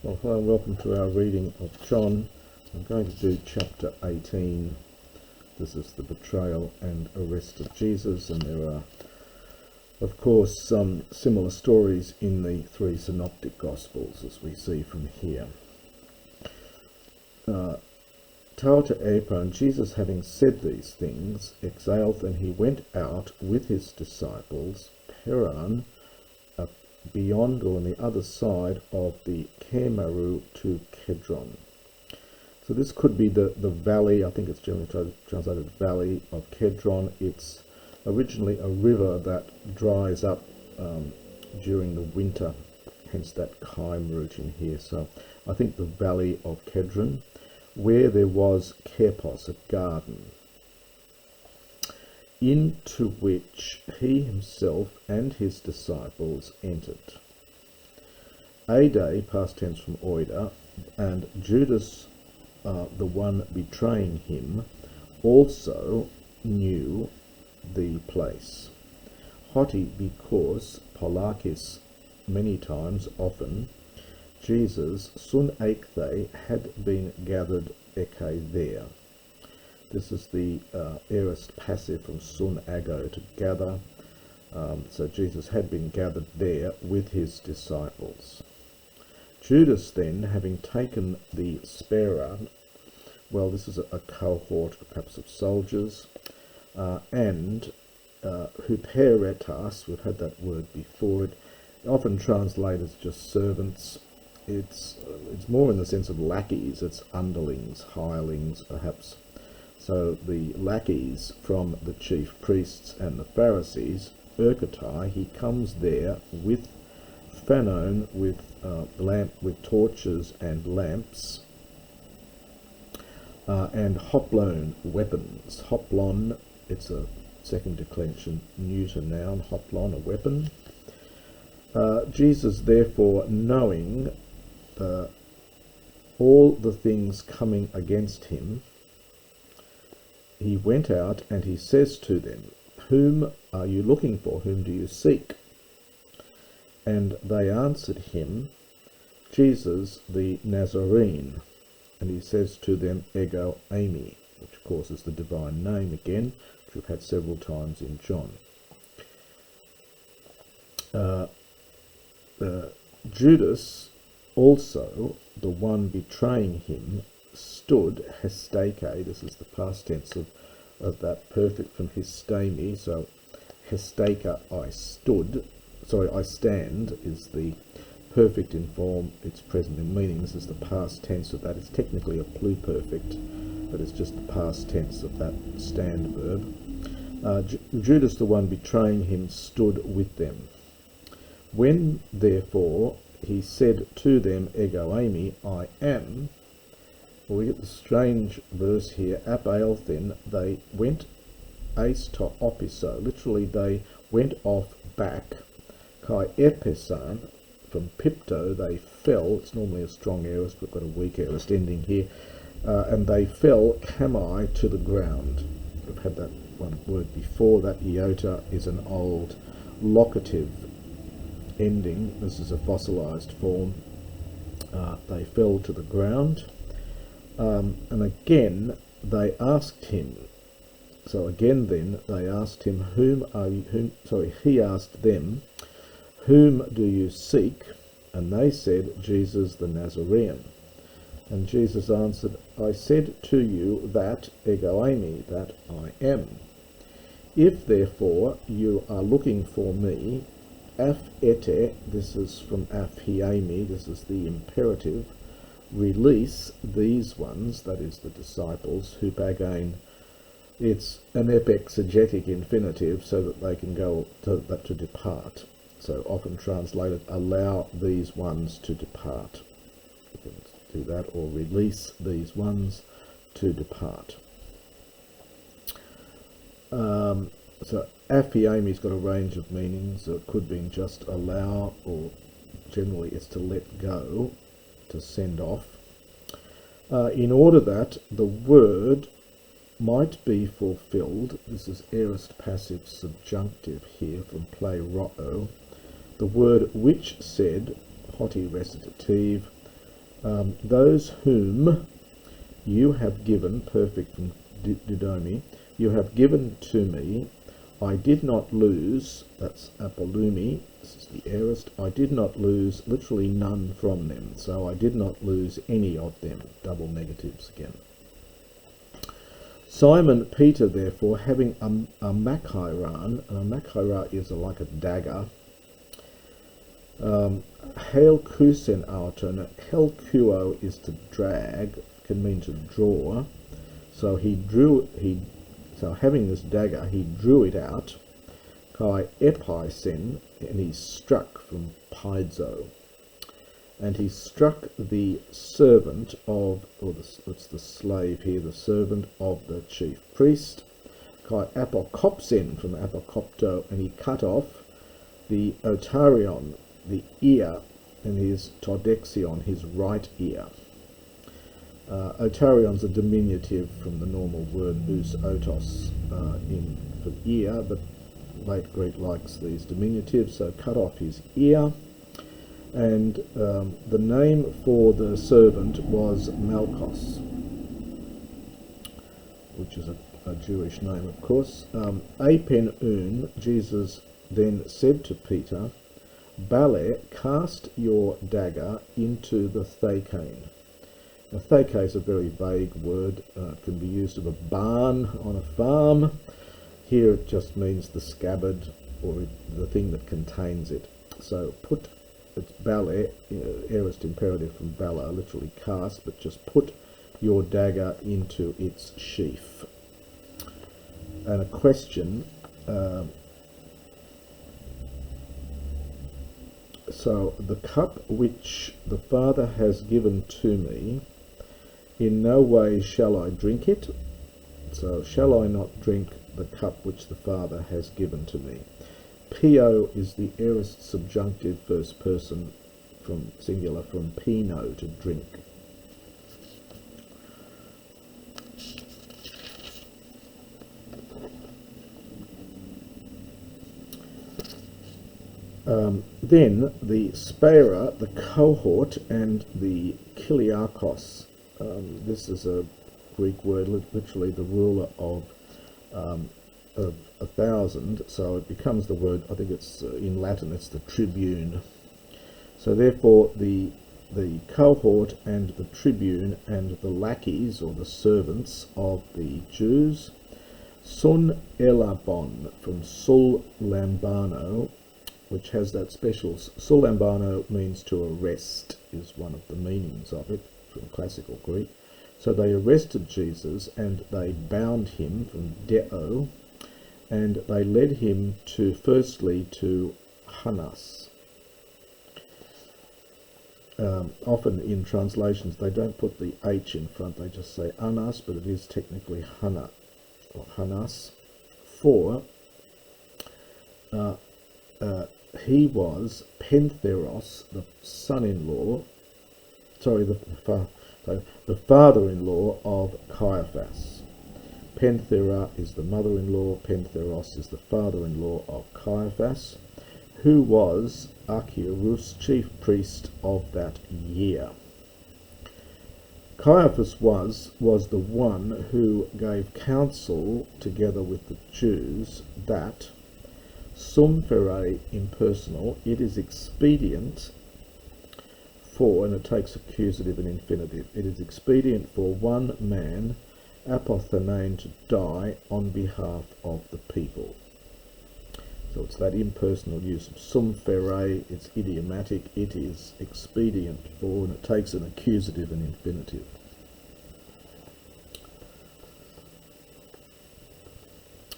Well, hello and welcome to our reading of John. I'm going to do chapter 18. This is the betrayal and arrest of Jesus, and there are, of course, some similar stories in the three synoptic gospels, as we see from here. Tau to Apron, Jesus having said these things, exhaled, and he went out with his disciples, Peran, beyond or on the other side of the Kermaru to Kedron. So this could be the valley, I think it's generally translated valley of Kedron. It's originally a river that dries up during the winter, hence that Chaim root in here. So I think the valley of Kedron, where there was Kerpos, a garden, into which he himself and his disciples entered. Ade, past tense from oida, and Judas, the one betraying him, also knew the place. Hoti, because Polakis, many times, often, Jesus, sun eikthe, had been gathered eke there. This is the aorist passive from sun ago, to gather. So Jesus had been gathered there with his disciples. Judas then, having taken the sparer, well, this is a cohort perhaps of soldiers, and huperetas, we've had that word before it, often translated as just servants. It's more in the sense of lackeys, it's underlings, hirelings perhaps. So the lackeys from the chief priests and the Pharisees, Urkatai, he comes there with phanon, with torches and lamps, and hoplon, weapons. Hoplon, it's a second declension neuter noun, hoplon, a weapon. Jesus, therefore, knowing all the things coming against him, he went out and he says to them, "Whom are you looking for? Whom do you seek?" And they answered him, "Jesus the Nazarene." And he says to them, "Ego eimi," which of course is the divine name again, which we've had several times in John. Judas, also the one betraying him, stood, hestake, this is the past tense of that perfect from histemi, so hesteka, I stand, is the perfect in form, it's present in meaning. This is the past tense of that. It's technically a pluperfect, but it's just the past tense of that stand verb. Judas, the one betraying him, stood with them. When, therefore, he said to them, Ego eimi, I am, well, we get the strange verse here, apaelthin, they went ace to opiso, literally they went off back, kai episan, from pipto, they fell, it's normally a strong aorist, we've got a weak aorist ending here, and they fell kamai to the ground. We've had that one word before, that iota is an old locative ending, this is a fossilized form, they fell to the ground. And again they asked him, so again then they asked him, he asked them, "Whom do you seek?" And they said, "Jesus the Nazarene." And Jesus answered, "I said to you that, ego eimi, that I am. If therefore you are looking for me, af ete, this is from af hiemi, this is the imperative, release these ones, that is the disciples, who again, it's an epexegetic infinitive so that they can go to depart. So often translated, allow these ones to depart. You can do that, or release these ones to depart. So aphiemi's got a range of meanings. So it could be just allow, or generally it's to let go, to send off, in order that the word might be fulfilled. This is aorist passive subjunctive here from play ro'o. The word which said, hoti recitative, those whom you have given, perfect from didomi, you have given to me, I did not lose, that's apolumi, this is the aorist, I did not lose, literally none from them, so I did not lose any of them, double negatives again. Simon Peter, therefore, having a makairan, and a makaira is like a dagger, hail kusen alternate, hel kuo is to drag, can mean to draw, so so having this dagger, he drew it out, kai epaisen, and he struck from paizo, and he struck the servant of, or it's the slave here, the servant of the chief priest, kai apokopsen from apokopto, and he cut off the otarion, the ear, and his todexion, his right ear. Otarion's a diminutive from the normal word us otos for ear, but late Greek likes these diminutives, so cut off his ear. And the name for the servant was Malchus, which is a Jewish name, of course. Apen un, Jesus then said to Peter, Bale, cast your dagger into the thakane. Now, thake is a very vague word. It can be used of a barn on a farm. Here it just means the scabbard or the thing that contains it. So put, it's bale, aorist imperative from bala, literally cast, but just put your dagger into its sheath. And a question, so the cup which the Father has given to me, in no way shall I drink it. So shall I not drink the cup which the Father has given to me? Pio is the aorist subjunctive first person from singular from pino, to drink. Then the spera, the cohort, and the kiliakos. This is a Greek word, literally the ruler of 1,000. So it becomes the word, I think it's in Latin, it's the tribune. So therefore the cohort and the tribune and the lackeys or the servants of the Jews, sun elabon from sul lambano, which has that special, sul lambano means to arrest, is one of the meanings of it from classical Greek. So they arrested Jesus and they bound him from deo, and they led him to, firstly, to Hanas. Often in translations they don't put the H in front, they just say Anas, but it is technically Hana, or Hanas, for he was Pentheros, the son-in-law, the father-in-law of Caiaphas. Penthera is the mother-in-law, Pentheros is the father-in-law of Caiaphas, who was Archierus, chief priest of that year. Caiaphas was the one who gave counsel together with the Jews that sum fere impersonal, it is expedient for, and it takes accusative and infinitive, it is expedient for one man, apothenein, to die on behalf of the people. So it's that impersonal use of sum fere, it's idiomatic, it is expedient for, and it takes an accusative and infinitive.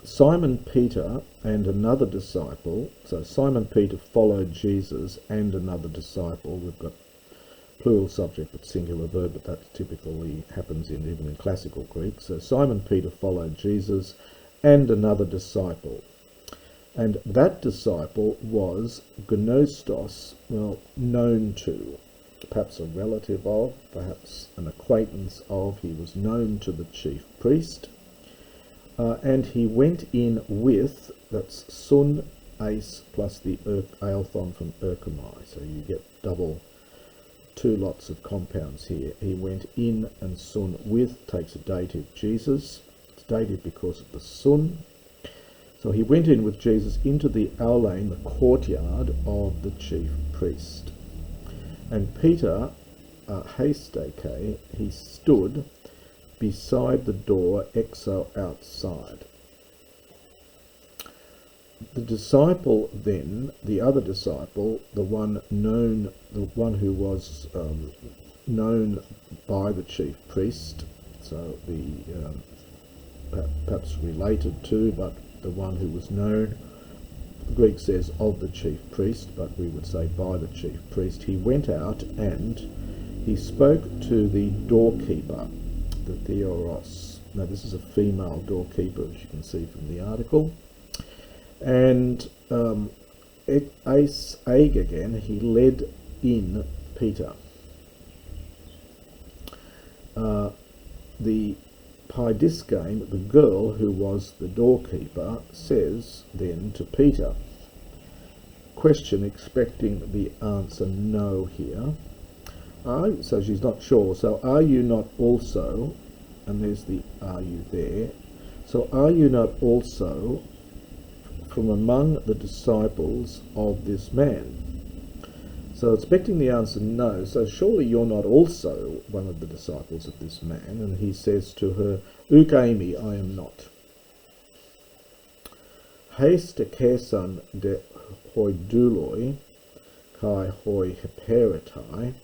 Simon Peter and another disciple, so Simon Peter followed Jesus and another disciple. We've got plural subject but singular verb, but that typically happens even in classical Greek. So Simon Peter followed Jesus and another disciple. And that disciple was gnostos, well, known to, perhaps a relative of, perhaps an acquaintance of, he was known to the chief priest. And he went in with, that's sun, ace, plus the aelthon from erchomai. So you get double two lots of compounds here. He went in and sun with takes a dative Jesus. It's dative because of the sun. So he went in with Jesus into the aulain, the courtyard of the chief priest. And Peter, hastake, he stood beside the door exo outside. The disciple then, the other disciple, the one who was known by the chief priest, so perhaps related to, but the one who was known, the Greek says of the chief priest, but we would say by the chief priest, he went out and he spoke to the doorkeeper, the theoros. Now this is a female doorkeeper, as you can see from the article. And again, he led in Peter. The Paidiskame, the girl who was the doorkeeper, says then to Peter, question expecting the answer no here. So she's not sure. So are you not also, and there's the are you there, so are you not also from among the disciples of this man? So expecting the answer no, so surely you're not also one of the disciples of this man. And he says to her, Ukaimi, I am not. Haste kesan de hoiduloi kai hoi heperitai.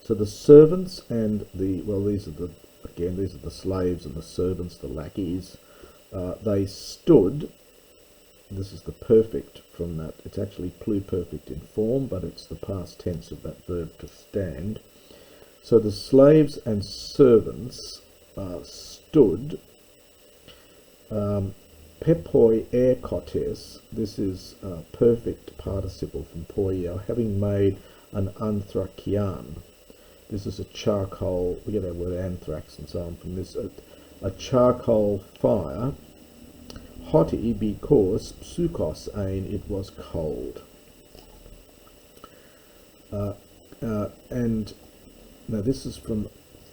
So the servants and the, well, these are the slaves and the servants, the lackeys, they stood. This is the perfect from that. It's actually pluperfect in form, but it's the past tense of that verb to stand. So the slaves and servants stood. Pepoi erkotes, this is perfect participle from poio, having made an anthrakian. This is a charcoal, we get our word anthrax and so on from this, a charcoal fire. Hoti because psukos ain, it was cold. And now this is from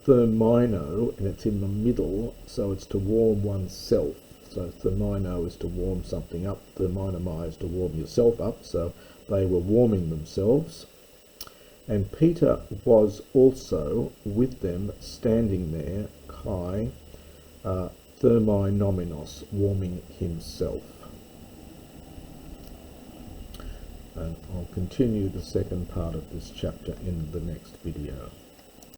thermino, and it's in the middle, so it's to warm oneself. So thermino is to warm something up, therminomai is to warm yourself up, so they were warming themselves. And Peter was also with them, standing there, kai, therminominos, warming himself. And I'll continue the second part of this chapter in the next video.